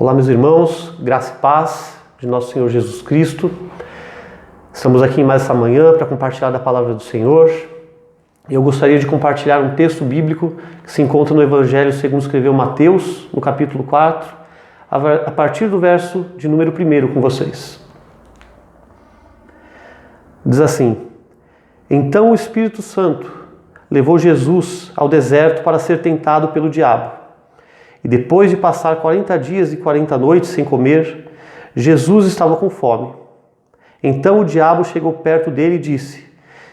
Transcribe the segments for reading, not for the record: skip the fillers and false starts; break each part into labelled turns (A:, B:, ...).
A: Olá, meus irmãos, graça e paz de nosso Senhor Jesus Cristo. Estamos aqui mais essa manhã para compartilhar da palavra do Senhor. Eu gostaria de compartilhar um texto bíblico que se encontra no Evangelho segundo escreveu Mateus, no capítulo 4, a partir do verso de número 1 com vocês. Diz assim: Então o Espírito Santo levou Jesus ao deserto para ser tentado pelo diabo. E depois de passar 40 dias e 40 noites sem comer, Jesus estava com fome. Então o diabo chegou perto dele e disse: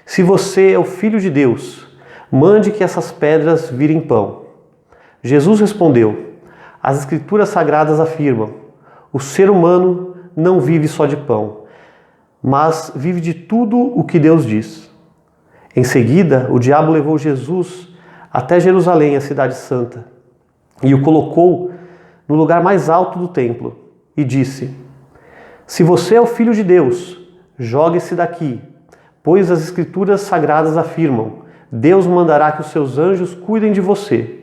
A: Se você é o Filho de Deus, mande que essas pedras virem pão. Jesus respondeu: As Escrituras Sagradas afirmam: o ser humano não vive só de pão, mas vive de tudo o que Deus diz. Em seguida, o diabo levou Jesus até Jerusalém, a cidade santa, e o colocou no lugar mais alto do templo e disse: Se você é o Filho de Deus, jogue-se daqui, pois as Escrituras Sagradas afirmam: Deus mandará que os seus anjos cuidem de você.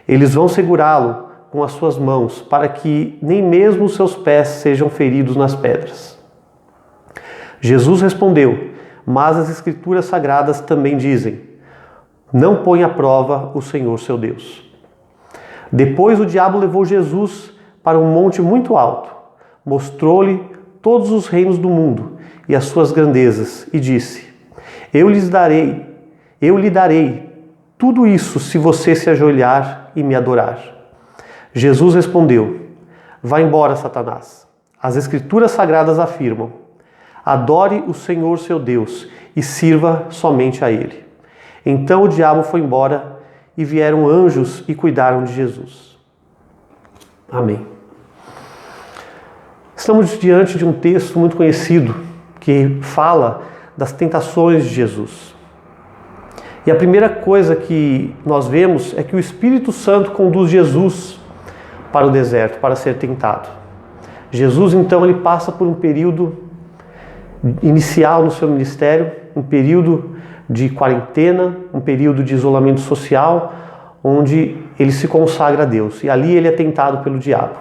A: Eles vão segurá-lo com as suas mãos, para que nem mesmo os seus pés sejam feridos nas pedras. Jesus respondeu: Mas as Escrituras Sagradas também dizem: Não põe à prova o Senhor seu Deus. Depois o diabo levou Jesus para um monte muito alto, mostrou-lhe todos os reinos do mundo e as suas grandezas, e disse: Eu lhe darei tudo isso se você se ajoelhar e me adorar. Jesus respondeu: Vá embora, Satanás. As Escrituras Sagradas afirmam: Adore o Senhor seu Deus e sirva somente a Ele. Então o diabo foi embora e vieram anjos e cuidaram de Jesus. Amém. Estamos diante de um texto muito conhecido que fala das tentações de Jesus. E a primeira coisa que nós vemos é que o Espírito Santo conduz Jesus para o deserto, para ser tentado. Jesus, então, ele passa por um período inicial no seu ministério, um período de quarentena, um período de isolamento social, onde ele se consagra a Deus. E ali ele é tentado pelo diabo.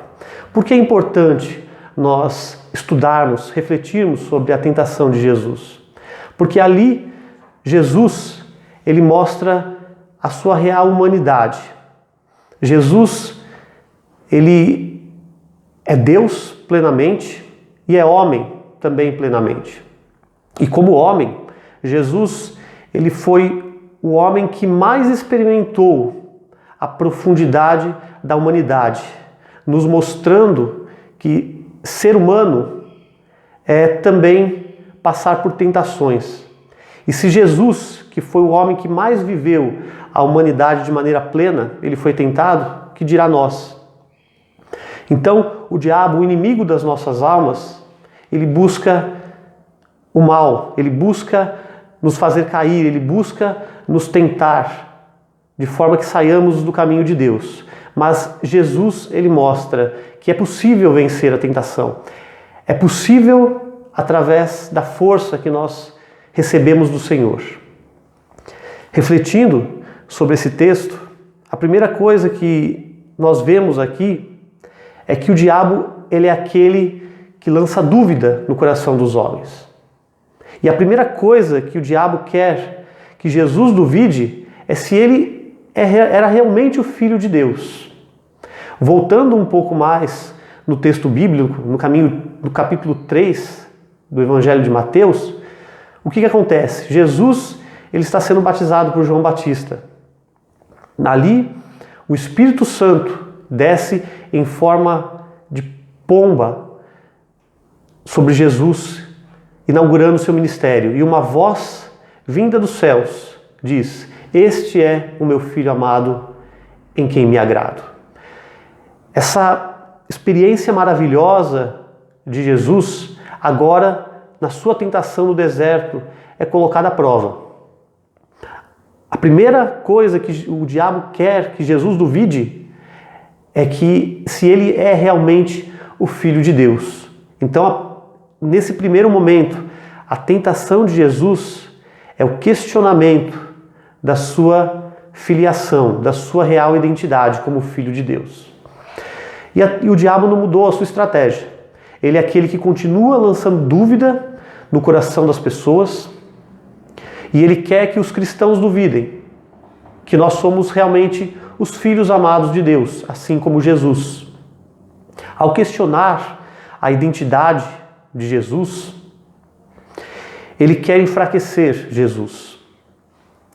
A: Por que é importante nós estudarmos, refletirmos sobre a tentação de Jesus? Porque ali Jesus, ele mostra a sua real humanidade. Jesus, ele é Deus plenamente e é homem também plenamente. E como homem, Jesus, ele foi o homem que mais experimentou a profundidade da humanidade, nos mostrando que ser humano é também passar por tentações. E se Jesus, que foi o homem que mais viveu a humanidade de maneira plena, ele foi tentado, que dirá nós? Então, o diabo, o inimigo das nossas almas, ele busca o mal, ele busca nos fazer cair, ele busca nos tentar, de forma que saiamos do caminho de Deus. Mas Jesus, ele mostra que é possível vencer a tentação. É possível através da força que nós recebemos do Senhor. Refletindo sobre esse texto, a primeira coisa que nós vemos aqui é que o diabo, ele é aquele que lança dúvida no coração dos homens. E a primeira coisa que o diabo quer que Jesus duvide é se ele era realmente o Filho de Deus. Voltando um pouco mais no texto bíblico, no capítulo 3 do Evangelho de Mateus, o que acontece? Jesus, ele está sendo batizado por João Batista. Ali, o Espírito Santo desce em forma de pomba sobre Jesus, inaugurando seu ministério. E uma voz vinda dos céus diz: Este é o meu Filho amado, em quem me agrado. Essa experiência maravilhosa de Jesus, agora, na sua tentação no deserto, é colocada à prova. A primeira coisa que o diabo quer que Jesus duvide é que se ele é realmente o Filho de Deus. Então, nesse primeiro momento, a tentação de Jesus é o questionamento da sua filiação, da sua real identidade como Filho de Deus. E o diabo não mudou a sua estratégia. Ele é aquele que continua lançando dúvida no coração das pessoas, e ele quer que os cristãos duvidem que nós somos realmente os filhos amados de Deus, assim como Jesus. Ao questionar a identidade de Jesus, ele quer enfraquecer Jesus.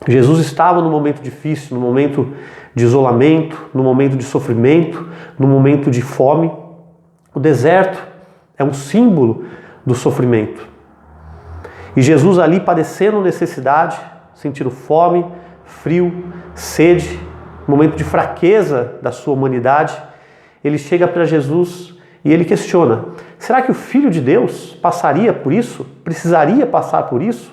A: Jesus estava num momento difícil, num momento de isolamento, num momento de sofrimento, num momento de fome. O deserto é um símbolo do sofrimento. E Jesus ali padecendo necessidade, sentindo fome, frio, sede, momento de fraqueza da sua humanidade, ele chega para Jesus e ele questiona: será que o Filho de Deus passaria por isso? Precisaria passar por isso?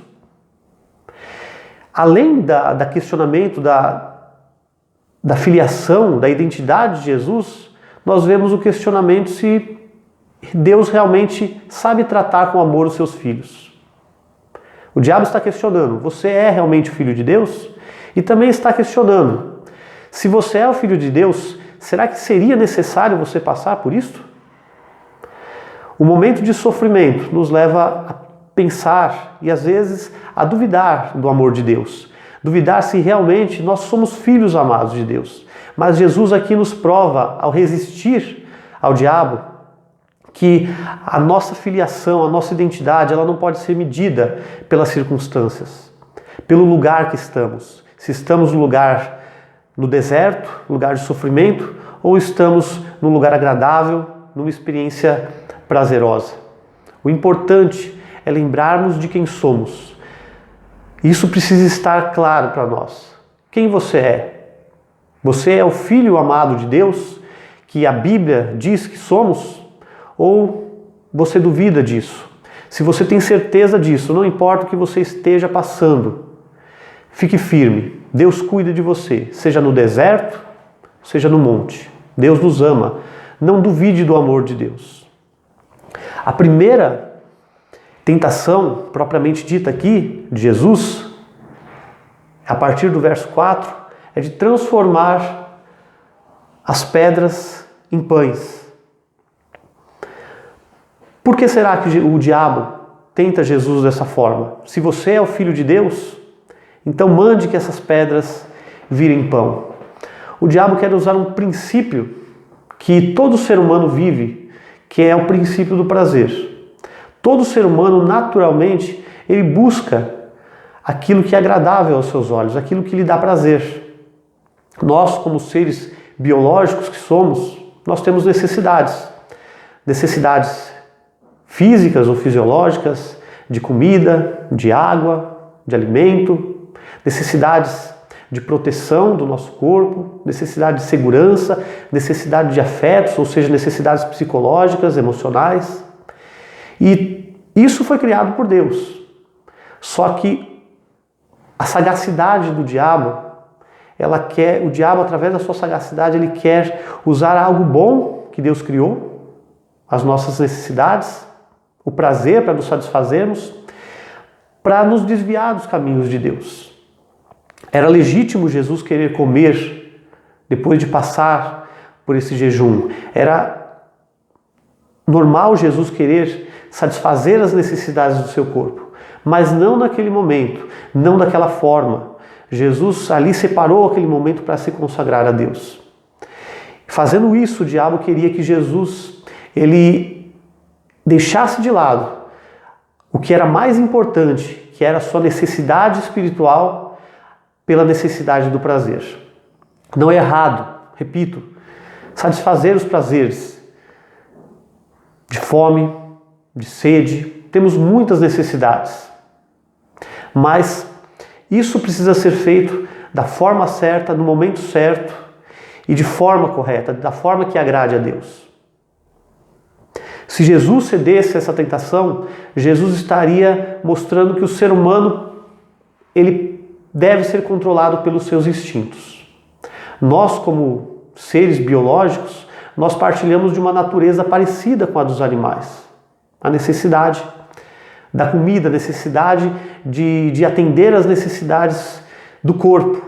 A: Além da questionamento da filiação, da identidade de Jesus, nós vemos o questionamento se Deus realmente sabe tratar com amor os seus filhos. O diabo está questionando: você é realmente o Filho de Deus? E também está questionando: se você é o Filho de Deus, será que seria necessário você passar por isso? O momento de sofrimento nos leva a pensar e às vezes a duvidar do amor de Deus. Duvidar se realmente nós somos filhos amados de Deus. Mas Jesus aqui nos prova, ao resistir ao diabo, que a nossa filiação, a nossa identidade, ela não pode ser medida pelas circunstâncias, pelo lugar que estamos. Se estamos no deserto, lugar de sofrimento, ou estamos num lugar agradável, numa experiência prazerosa. O importante é lembrarmos de quem somos. Isso precisa estar claro para nós. Quem você é? Você é o Filho amado de Deus, que a Bíblia diz que somos? Ou você duvida disso? Se você tem certeza disso, não importa o que você esteja passando, fique firme. Deus cuida de você, seja no deserto, seja no monte. Deus nos ama. Não duvide do amor de Deus. A primeira tentação, propriamente dita aqui, de Jesus, a partir do verso 4, é de transformar as pedras em pães. Por que será que o diabo tenta Jesus dessa forma? Se você é o Filho de Deus, então mande que essas pedras virem pão. O diabo quer usar um princípio que todo ser humano vive, que é o princípio do prazer. Todo ser humano, naturalmente, ele busca aquilo que é agradável aos seus olhos, aquilo que lhe dá prazer. Nós, como seres biológicos que somos, nós temos necessidades. Necessidades físicas ou fisiológicas, de comida, de água, de alimento, necessidades de proteção do nosso corpo, necessidade de segurança, necessidade de afetos, ou seja, necessidades psicológicas, emocionais. E isso foi criado por Deus. Só que a sagacidade do diabo, o diabo, através da sua sagacidade, ele quer usar algo bom que Deus criou, as nossas necessidades, o prazer para nos satisfazermos, para nos desviar dos caminhos de Deus. Era legítimo Jesus querer comer depois de passar por esse jejum. Era normal Jesus querer satisfazer as necessidades do seu corpo, mas não naquele momento, não daquela forma. Jesus ali separou aquele momento para se consagrar a Deus. Fazendo isso, o diabo queria que Jesus ele deixasse de lado o que era mais importante, que era a sua necessidade espiritual pela necessidade do prazer. Não é errado, repito, satisfazer os prazeres de fome, de sede, temos muitas necessidades. Mas isso precisa ser feito da forma certa, no momento certo e de forma correta, da forma que agrade a Deus. Se Jesus cedesse a essa tentação, Jesus estaria mostrando que o ser humano ele deve ser controlado pelos seus instintos. Nós, como seres biológicos, nós partilhamos de uma natureza parecida com a dos animais. A necessidade da comida, a necessidade de atender às necessidades do corpo.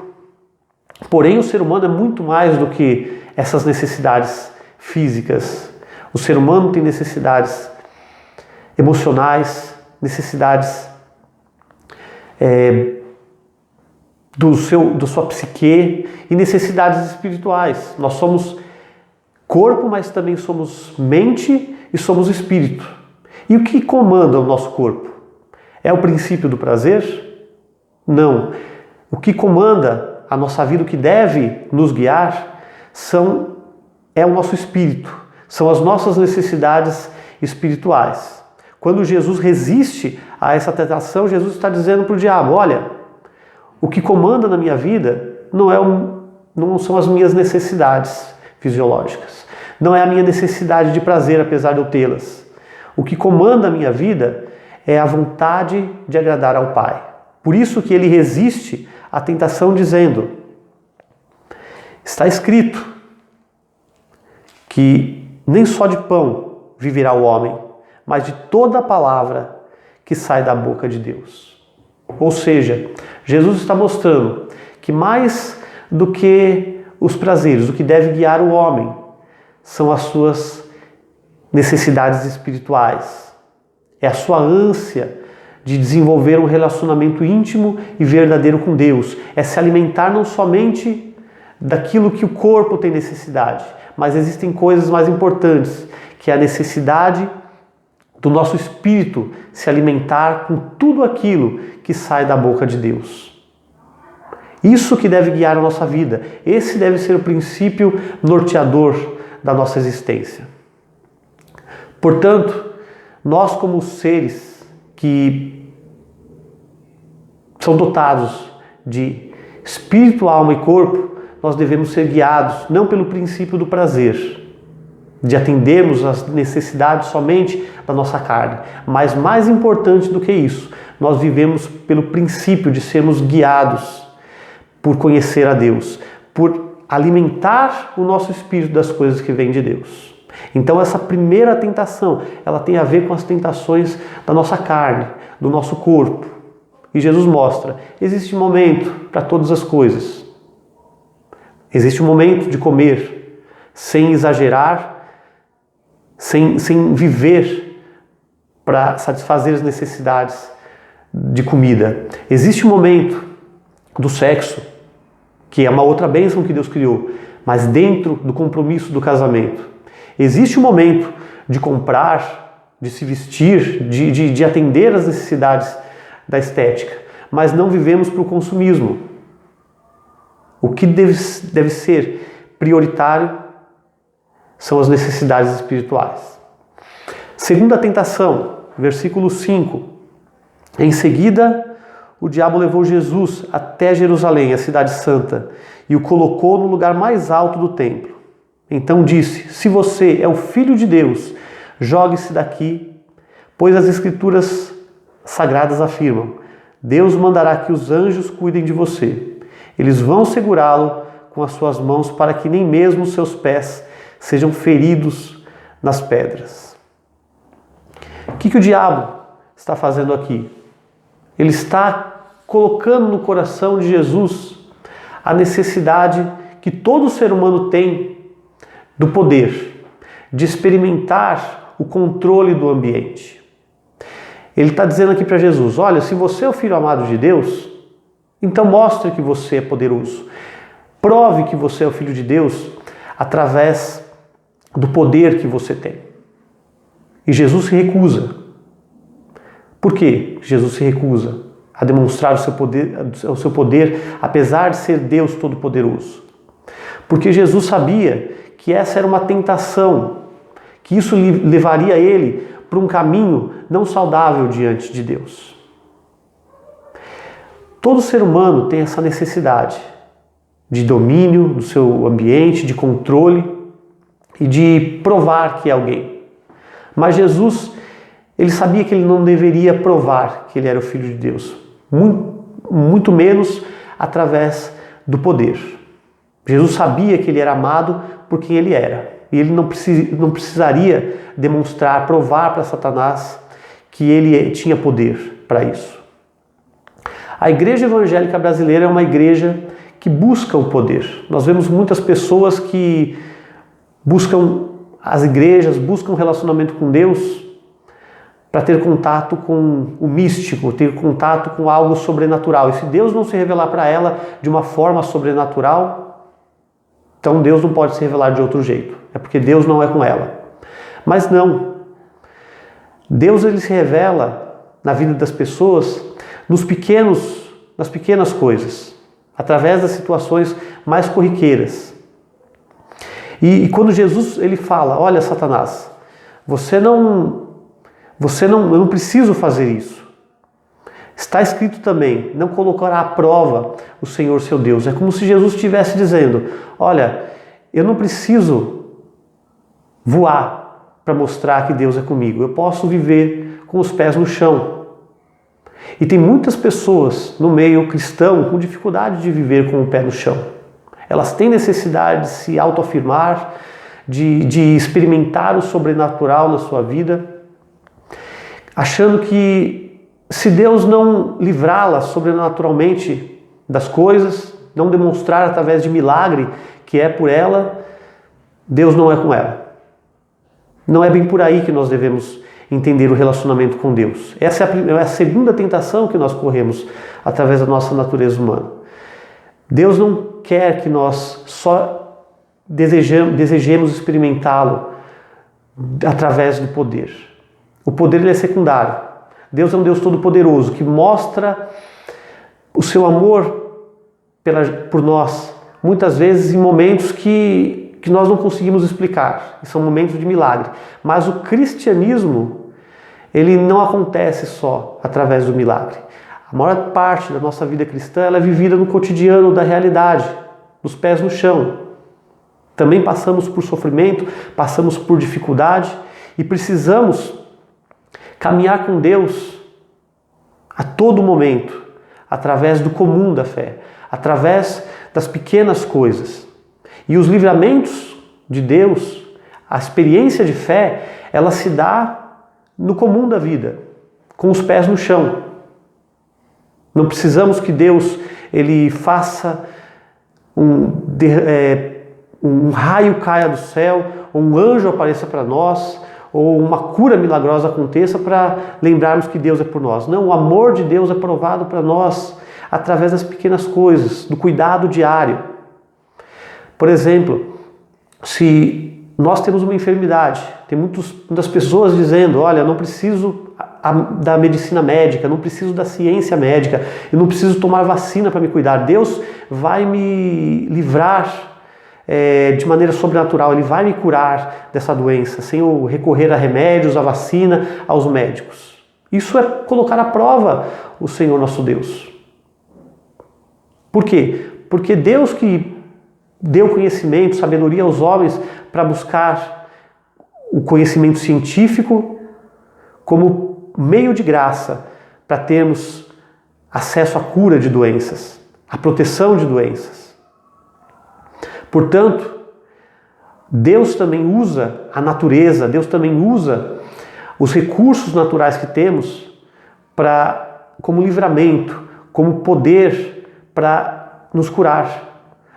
A: Porém, o ser humano é muito mais do que essas necessidades físicas. O ser humano tem necessidades emocionais, necessidades da sua psique e necessidades espirituais. Nós somos corpo, mas também somos mente e somos espírito. E o que comanda o nosso corpo? É o princípio do prazer? Não. O que comanda a nossa vida, o que deve nos guiar, é o nosso espírito, são as nossas necessidades espirituais. Quando Jesus resiste a essa tentação, Jesus está dizendo para o diabo: olha, o que comanda na minha vida não são as minhas necessidades fisiológicas, não é a minha necessidade de prazer, apesar de eu tê-las. O que comanda a minha vida é a vontade de agradar ao Pai. Por isso que ele resiste à tentação dizendo: está escrito que nem só de pão viverá o homem, mas de toda a palavra que sai da boca de Deus. Ou seja, Jesus está mostrando que mais do que os prazeres, o que deve guiar o homem são as suas necessidades espirituais. É a sua ânsia de desenvolver um relacionamento íntimo e verdadeiro com Deus. É se alimentar não somente daquilo que o corpo tem necessidade, mas existem coisas mais importantes, que é a necessidade do nosso espírito se alimentar com tudo aquilo que sai da boca de Deus. Isso que deve guiar a nossa vida. Esse deve ser o princípio norteador da nossa existência. Portanto, nós como seres que são dotados de espírito, alma e corpo, nós devemos ser guiados não pelo princípio do prazer, de atendermos às necessidades somente da nossa carne, mas mais importante do que isso, nós vivemos pelo princípio de sermos guiados por conhecer a Deus, por alimentar o nosso espírito das coisas que vêm de Deus. Então essa primeira tentação, ela tem a ver com as tentações da nossa carne, do nosso corpo. E Jesus mostra, existe um momento para todas as coisas. Existe um momento de comer, sem exagerar, sem viver para satisfazer as necessidades de comida. Existe um momento do sexo, que é uma outra bênção que Deus criou, mas dentro do compromisso do casamento. Existe um momento de comprar, de se vestir, de atender às necessidades da estética, mas não vivemos para o consumismo. O que deve ser prioritário são as necessidades espirituais. Segunda tentação, versículo 5. Em seguida, o diabo levou Jesus até Jerusalém, a cidade santa, e o colocou no lugar mais alto do templo. Então disse: se você é o Filho de Deus, jogue-se daqui, pois as Escrituras sagradas afirmam: Deus mandará que os anjos cuidem de você. Eles vão segurá-lo com as suas mãos para que nem mesmo os seus pés sejam feridos nas pedras. O que o diabo está fazendo aqui? Ele está colocando no coração de Jesus a necessidade que todo ser humano tem do poder, de experimentar o controle do ambiente. Ele está dizendo aqui para Jesus: olha, se você é o Filho amado de Deus, então mostre que você é poderoso. Prove que você é o Filho de Deus através do poder que você tem. E Jesus se recusa. Por quê? Jesus se recusa a demonstrar o seu poder, apesar de ser Deus Todo-Poderoso. Porque Jesus sabia que essa era uma tentação, que isso levaria ele para um caminho não saudável diante de Deus. Todo ser humano tem essa necessidade de domínio do seu ambiente, de controle e de provar que é alguém. Mas Jesus, ele sabia que ele não deveria provar que ele era o Filho de Deus, muito menos através do poder. Jesus sabia que ele era amado por quem ele era. E ele não precisaria demonstrar, provar para Satanás que ele tinha poder para isso. A igreja evangélica brasileira é uma igreja que busca o poder. Nós vemos muitas pessoas que buscam as igrejas buscam um relacionamento com Deus para ter contato com o místico, ter contato com algo sobrenatural. E se Deus não se revelar para ela de uma forma sobrenatural, então Deus não pode se revelar de outro jeito. É porque Deus não é com ela. Mas não. Deus, ele se revela na vida das pessoas nas pequenas coisas, através das situações mais corriqueiras. E quando Jesus ele fala, olha, Satanás, eu não preciso fazer isso. Está escrito também, não colocará à prova o Senhor seu Deus. É como se Jesus estivesse dizendo, olha, eu não preciso voar para mostrar que Deus é comigo. Eu posso viver com os pés no chão. E tem muitas pessoas no meio cristão com dificuldade de viver com o pé no chão. Elas têm necessidade de se autoafirmar, de experimentar o sobrenatural na sua vida, achando que se Deus não livrá-la sobrenaturalmente das coisas, não demonstrar através de milagre que é por ela, Deus não é com ela. Não é bem por aí que nós devemos entender o relacionamento com Deus. Essa é a segunda tentação que nós corremos através da nossa natureza humana. Deus não quer que nós só desejemos experimentá-lo através do poder. O poder ele é secundário. Deus é um Deus todo-poderoso que mostra o seu amor por nós, muitas vezes em momentos que nós não conseguimos explicar. São momentos de milagre. Mas o cristianismo, ele não acontece só através do milagre. A maior parte da nossa vida cristã ela é vivida no cotidiano da realidade, dos pés no chão. Também passamos por sofrimento, passamos por dificuldade e precisamos caminhar com Deus a todo momento, através do comum da fé, através das pequenas coisas. E os livramentos de Deus, a experiência de fé, ela se dá no comum da vida, com os pés no chão. Não precisamos que Deus ele faça um raio caia do céu, ou um anjo apareça para nós, ou uma cura milagrosa aconteça para lembrarmos que Deus é por nós. Não, o amor de Deus é provado para nós através das pequenas coisas, do cuidado diário. Por exemplo, se nós temos uma enfermidade, tem muitas pessoas dizendo, olha, eu não preciso da medicina médica, não preciso da ciência médica, eu não preciso tomar vacina para me cuidar. Deus vai me livrar de maneira sobrenatural, Ele vai me curar dessa doença, sem eu recorrer a remédios, a vacina, aos médicos. Isso é colocar à prova o Senhor nosso Deus. Por quê? Porque Deus que deu conhecimento, sabedoria aos homens para buscar o conhecimento científico como meio de graça para termos acesso à cura de doenças, à proteção de doenças. Portanto, Deus também usa a natureza, Deus também usa os recursos naturais que temos como livramento, como poder para nos curar.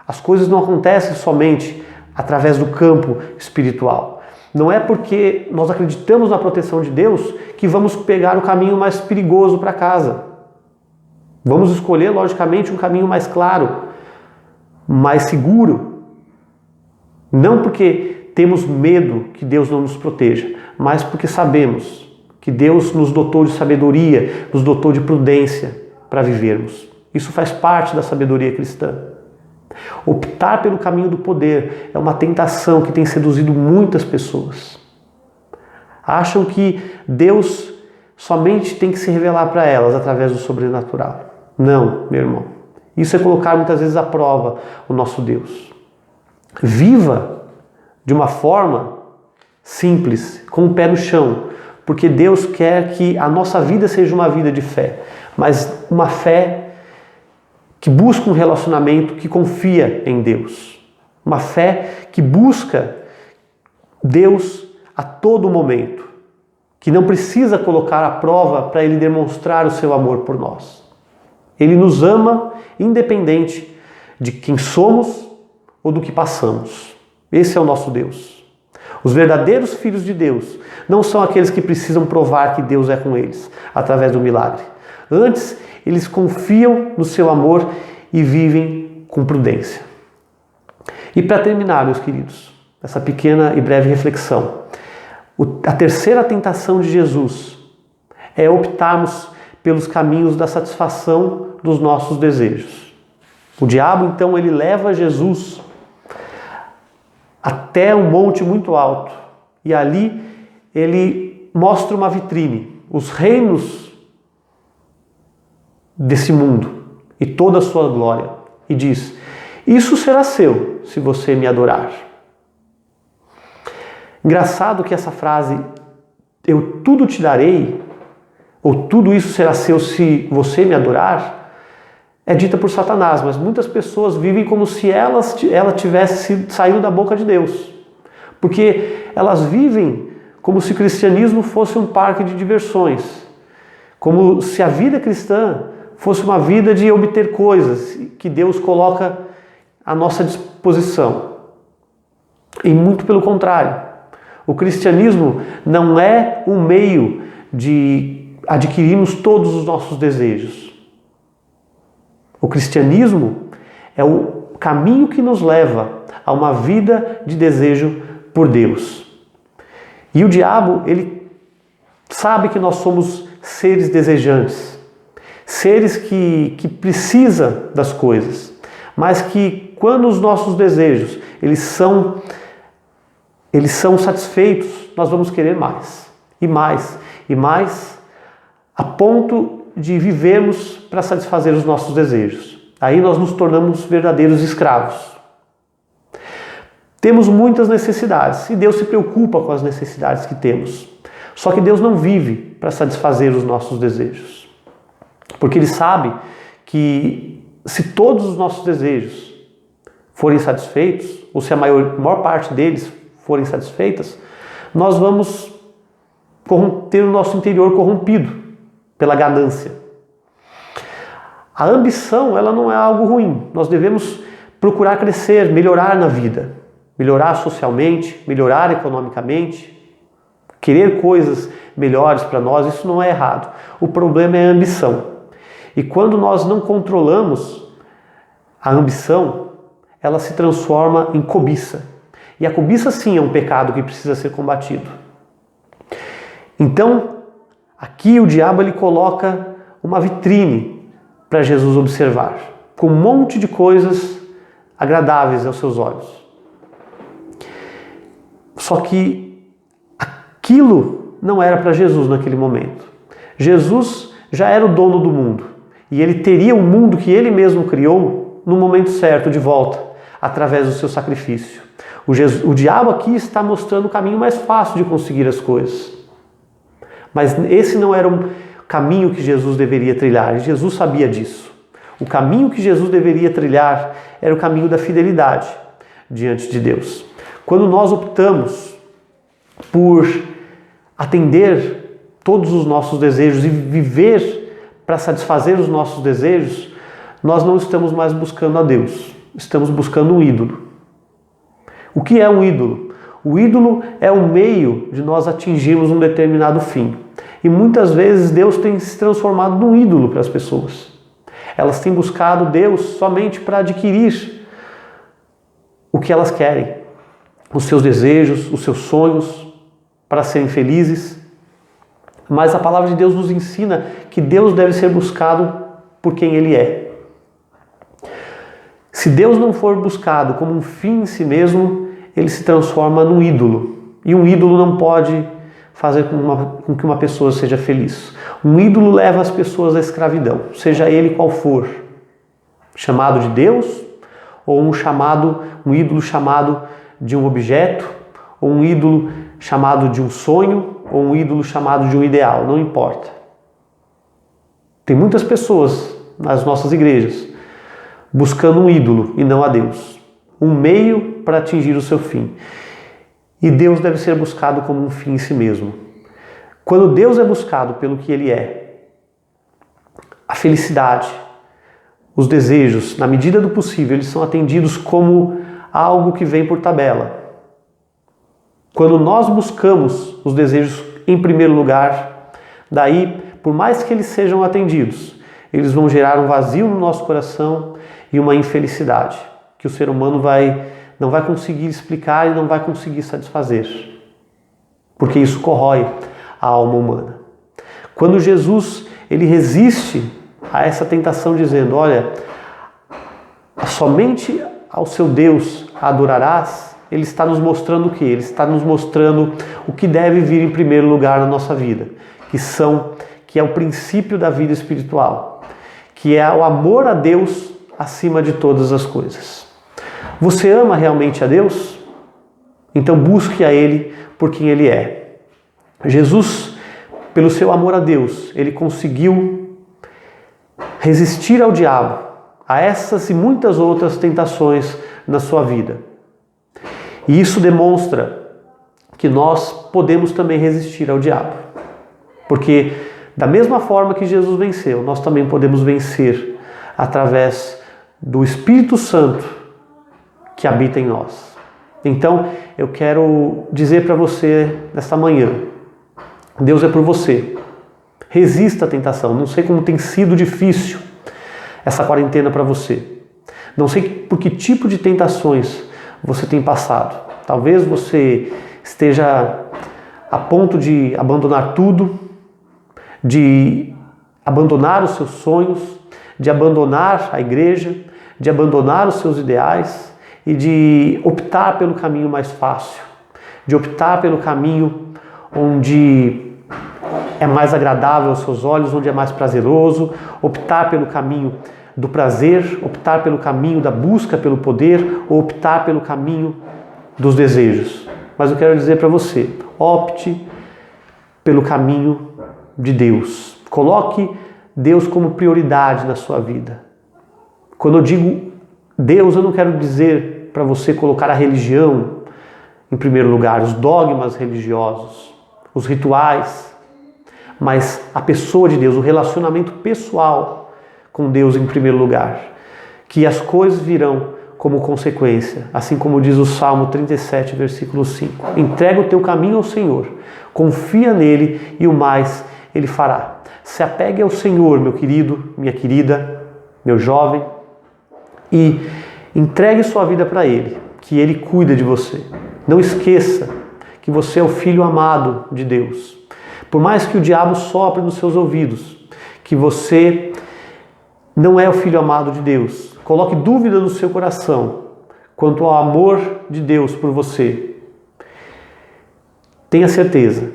A: As coisas não acontecem somente através do campo espiritual. Não é porque nós acreditamos na proteção de Deus que vamos pegar o caminho mais perigoso para casa. Vamos escolher, logicamente, um caminho mais claro, mais seguro. Não porque temos medo que Deus não nos proteja, mas porque sabemos que Deus nos dotou de sabedoria, nos dotou de prudência para vivermos. Isso faz parte da sabedoria cristã. Optar pelo caminho do poder é uma tentação que tem seduzido muitas pessoas. Acham que Deus somente tem que se revelar para elas através do sobrenatural. Não, meu irmão. Isso é colocar muitas vezes à prova o nosso Deus. Viva de uma forma simples, com o pé no chão, porque Deus quer que a nossa vida seja uma vida de fé, mas uma fé que busca um relacionamento que confia em Deus. Uma fé que busca Deus a todo momento, que não precisa colocar à prova para Ele demonstrar o seu amor por nós. Ele nos ama independente de quem somos ou do que passamos. Esse é o nosso Deus. Os verdadeiros filhos de Deus não são aqueles que precisam provar que Deus é com eles, através do milagre. Antes, eles confiam no seu amor e vivem com prudência. E para terminar, meus queridos, essa pequena e breve reflexão, a terceira tentação de Jesus é optarmos pelos caminhos da satisfação dos nossos desejos. O diabo, então, ele leva Jesus até um monte muito alto e ali ele mostra uma vitrine, os reinos desse mundo e toda a sua glória, e diz: isso será seu se você me adorar. Engraçado que essa frase, eu tudo te darei, ou tudo isso será seu se você me adorar, é dita por Satanás, mas muitas pessoas vivem como se ela tivesse saído da boca de Deus. Porque elas vivem como se o cristianismo fosse um parque de diversões, como se a vida cristã fosse uma vida de obter coisas que Deus coloca à nossa disposição. E muito pelo contrário. O cristianismo não é um meio de adquirirmos todos os nossos desejos. O cristianismo é o caminho que nos leva a uma vida de desejo por Deus. E o diabo, ele sabe que nós somos seres desejantes, seres que precisam das coisas, mas que quando os nossos desejos eles são satisfeitos, nós vamos querer mais, e mais, e mais, a ponto de vivermos para satisfazer os nossos desejos. Aí nós nos tornamos verdadeiros escravos. Temos muitas necessidades e Deus se preocupa com as necessidades que temos. Só que Deus não vive para satisfazer os nossos desejos. Porque Ele sabe que se todos os nossos desejos forem satisfeitos, ou se a maior parte deles forem satisfeitas, nós vamos ter o nosso interior corrompido pela ganância. A ambição, ela não é algo ruim. Nós devemos procurar crescer, melhorar na vida. Melhorar socialmente, melhorar economicamente, querer coisas melhores para nós, isso não é errado. O problema é a ambição. E quando nós não controlamos a ambição, ela se transforma em cobiça. E a cobiça sim é um pecado que precisa ser combatido. Então, aqui o diabo ele coloca uma vitrine para Jesus observar, com um monte de coisas agradáveis aos seus olhos. Só que aquilo não era para Jesus naquele momento. Jesus já era o dono do mundo e ele teria o mundo que ele mesmo criou no momento certo de volta, através do seu sacrifício. O diabo aqui está mostrando o caminho mais fácil de conseguir as coisas. Mas esse não era um caminho que Jesus deveria trilhar, e Jesus sabia disso. O caminho que Jesus deveria trilhar era o caminho da fidelidade diante de Deus. Quando nós optamos por atender todos os nossos desejos e viver para satisfazer os nossos desejos, nós não estamos mais buscando a Deus, estamos buscando um ídolo. O que é um ídolo? O ídolo é o meio de nós atingirmos um determinado fim. E muitas vezes Deus tem se transformado num ídolo para as pessoas. Elas têm buscado Deus somente para adquirir o que elas querem, os seus desejos, os seus sonhos, para serem felizes. Mas a palavra de Deus nos ensina que Deus deve ser buscado por quem Ele é. Se Deus não for buscado como um fim em si mesmo, Ele se transforma num ídolo. E um ídolo não pode fazer com que uma pessoa seja feliz. Um ídolo leva as pessoas à escravidão, seja ele qual for. Chamado de Deus, ou um ídolo chamado de um objeto, ou um ídolo chamado de um sonho, ou um ídolo chamado de um ideal, não importa. Tem muitas pessoas nas nossas igrejas buscando um ídolo e não a Deus. Um meio para atingir o seu fim. E Deus deve ser buscado como um fim em si mesmo. Quando Deus é buscado pelo que Ele é, a felicidade, os desejos, na medida do possível, eles são atendidos como algo que vem por tabela. Quando nós buscamos os desejos em primeiro lugar, daí, por mais que eles sejam atendidos, eles vão gerar um vazio no nosso coração e uma infelicidade, que o ser humano não vai conseguir explicar e não vai conseguir satisfazer, porque isso corrói a alma humana. Quando Jesus ele resiste a essa tentação dizendo, olha, somente ao seu Deus adorarás, ele está nos mostrando o quê? Ele está nos mostrando o que deve vir em primeiro lugar na nossa vida, que é o princípio da vida espiritual, que é o amor a Deus acima de todas as coisas. Você ama realmente a Deus? Então busque a Ele por quem Ele é. Jesus, pelo seu amor a Deus, Ele conseguiu resistir ao diabo, a essas e muitas outras tentações na sua vida. E isso demonstra que nós podemos também resistir ao diabo. Porque da mesma forma que Jesus venceu, nós também podemos vencer através do Espírito Santo que habita em nós. Então, eu quero dizer para você nesta manhã, Deus é por você. Resista à tentação. Não sei como tem sido difícil essa quarentena para você. Não sei por que tipo de tentações você tem passado. Talvez você esteja a ponto de abandonar tudo, de abandonar os seus sonhos, de abandonar a igreja, de abandonar os seus ideais e de optar pelo caminho mais fácil, de optar pelo caminho onde é mais agradável aos seus olhos, onde é mais prazeroso, optar pelo caminho do prazer, optar pelo caminho da busca pelo poder, ou optar pelo caminho dos desejos. Mas eu quero dizer para você, opte pelo caminho de Deus. Coloque Deus como prioridade na sua vida. Quando eu digo Deus, eu não quero dizer para você colocar a religião em primeiro lugar, os dogmas religiosos, os rituais, mas a pessoa de Deus, o relacionamento pessoal com Deus em primeiro lugar, que as coisas virão como consequência, assim como diz o Salmo 37, versículo 5. Entrega o teu caminho ao Senhor, confia nele e o mais ele fará. Se apegue ao Senhor, meu querido, minha querida, meu jovem, e entregue sua vida para Ele, que Ele cuida de você. Não esqueça que você é o filho amado de Deus. Por mais que o diabo sopre nos seus ouvidos, que você não é o filho amado de Deus, coloque dúvida no seu coração quanto ao amor de Deus por você. Tenha certeza,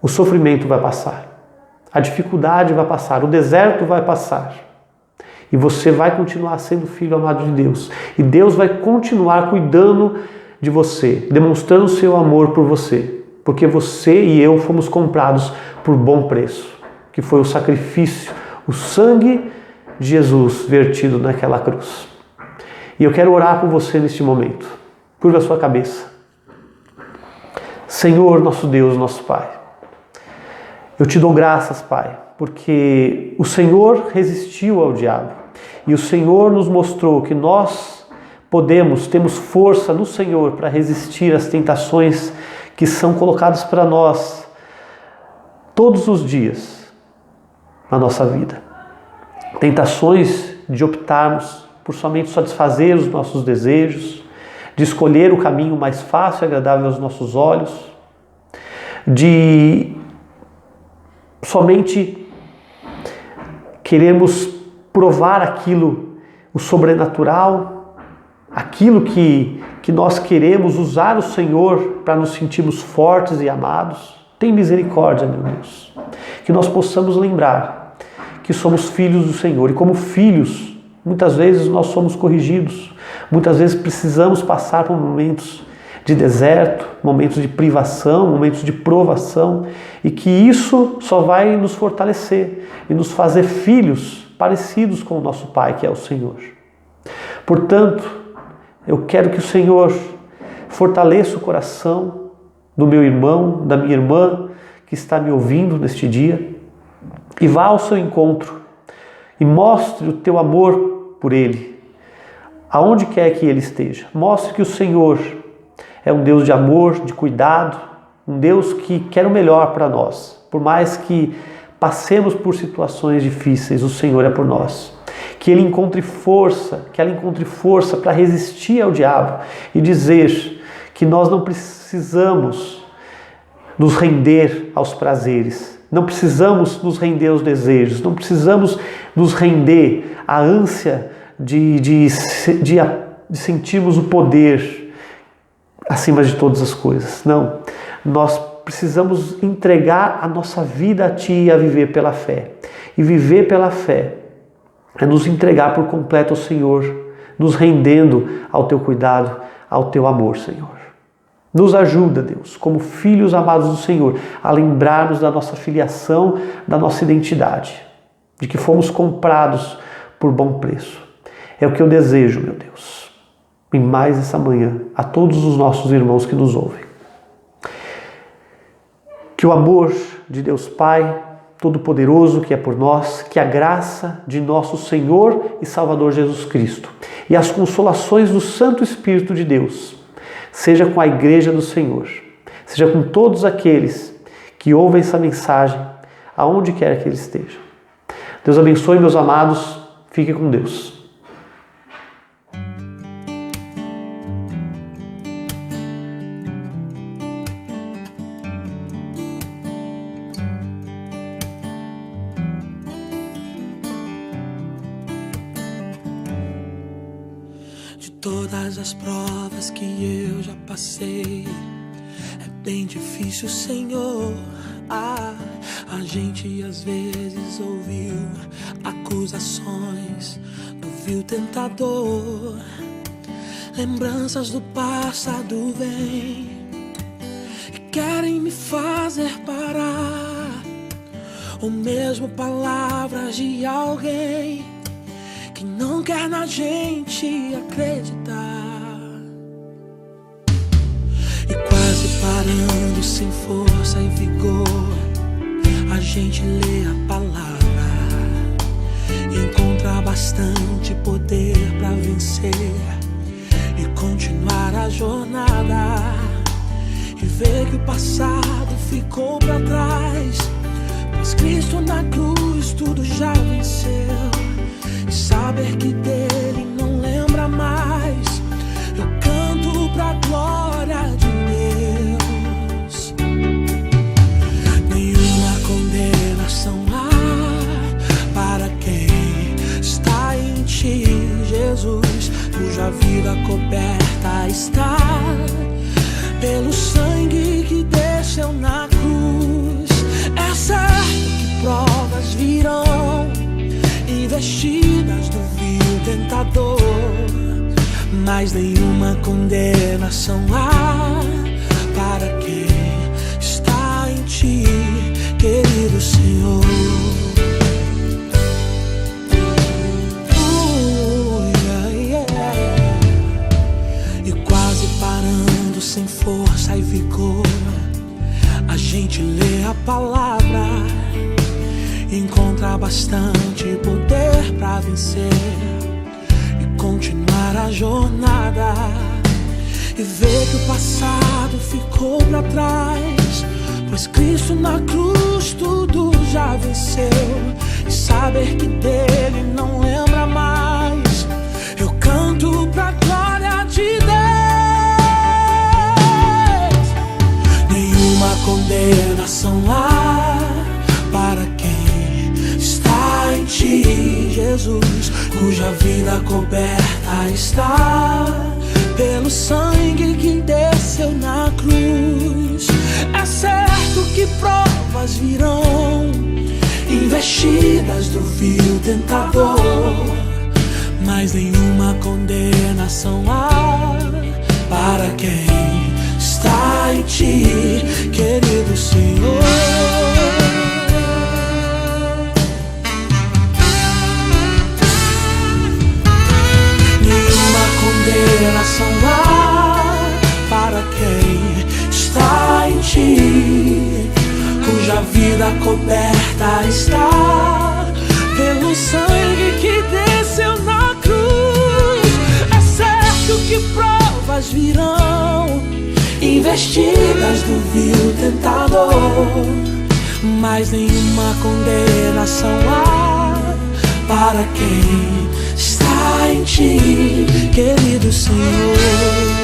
A: o sofrimento vai passar, a dificuldade vai passar, o deserto vai passar. E você vai continuar sendo filho amado de Deus. E Deus vai continuar cuidando de você, demonstrando o seu amor por você. Porque você e eu fomos comprados por bom preço, que foi o sacrifício, o sangue de Jesus vertido naquela cruz. E eu quero orar por você neste momento. Curva a sua cabeça. Senhor, nosso Deus, nosso Pai, eu te dou graças, Pai, porque o Senhor resistiu ao diabo. E o Senhor nos mostrou que nós temos força no Senhor para resistir às tentações que são colocadas para nós todos os dias na nossa vida. Tentações de optarmos por somente satisfazer os nossos desejos, de escolher o caminho mais fácil e agradável aos nossos olhos, de somente queremos provar aquilo, o sobrenatural, aquilo que nós queremos usar o Senhor para nos sentirmos fortes e amados. Tem misericórdia, meu Deus. Que nós possamos lembrar que somos filhos do Senhor. E como filhos, muitas vezes nós somos corrigidos. Muitas vezes precisamos passar por momentos de deserto, momentos de privação, momentos de provação. E que isso só vai nos fortalecer e nos fazer filhos parecidos com o nosso Pai, que é o Senhor. Portanto, eu quero que o Senhor fortaleça o coração do meu irmão, da minha irmã, que está me ouvindo neste dia, e vá ao seu encontro e mostre o teu amor por ele, aonde quer que ele esteja. Mostre que o Senhor é um Deus de amor, de cuidado, um Deus que quer o melhor para nós. Por mais que passemos por situações difíceis, o Senhor é por nós. Que Ele encontre força, que ela encontre força para resistir ao diabo e dizer que nós não precisamos nos render aos prazeres, não precisamos nos render aos desejos, não precisamos nos render à ânsia de sentirmos o poder acima de todas as coisas. Não, nós precisamos entregar a nossa vida a Ti e a viver pela fé. E viver pela fé é nos entregar por completo ao Senhor, nos rendendo ao Teu cuidado, ao Teu amor, Senhor. Nos ajuda, Deus, como filhos amados do Senhor, a lembrarmos da nossa filiação, da nossa identidade, de que fomos comprados por bom preço. É o que eu desejo, meu Deus, em mais essa manhã, a todos os nossos irmãos que nos ouvem. Que o amor de Deus Pai Todo-Poderoso que é por nós, que a graça de nosso Senhor e Salvador Jesus Cristo e as consolações do Santo Espírito de Deus seja com a Igreja do Senhor, seja com todos aqueles que ouvem essa mensagem, aonde quer que eles estejam. Deus abençoe, meus amados, fiquem com Deus.
B: Todas as provas que eu já passei, é bem difícil, Senhor. A gente às vezes ouviu acusações do vil tentador. Lembranças do passado vêm e querem me fazer parar, ou mesmo palavras de alguém que não quer na gente acreditar. E quase parando, sem força e vigor, a gente lê a palavra e encontra bastante poder pra vencer e continuar a jornada. E ver que o passado ficou pra trás, pois Cristo na cruz tudo já venceu. E saber que dele não lembra mais, eu canto pra glória de Deus. Nenhuma condenação há para quem está em Ti, Jesus, cuja vida coberta está pelo sangue que desceu na cruz. É certo que provas virão, investidas do vil tentador, mas nenhuma condenação há para quem está em Ti, querido Senhor. E quase parando, sem força e vigor, a gente lê a palavra, encontra bastante poder pra vencer e continuar a jornada. E ver que o passado ficou pra trás, pois Cristo na cruz tudo já venceu. E saber que dele não lembra mais, eu canto pra glória de Deus. Nenhuma condenação há para quem está em Ti, Jesus, cuja vida coberta está pelo sangue que desceu na cruz. É certo que provas virão, investidas do vil tentador, mas nenhuma condenação há para quem está em Ti, querido Senhor. Condenação há para quem está em Ti, cuja vida coberta está pelo sangue que desceu na cruz. É certo que provas virão, investidas do vil tentador, mas nenhuma condenação há para quem está em ti, querido Senhor.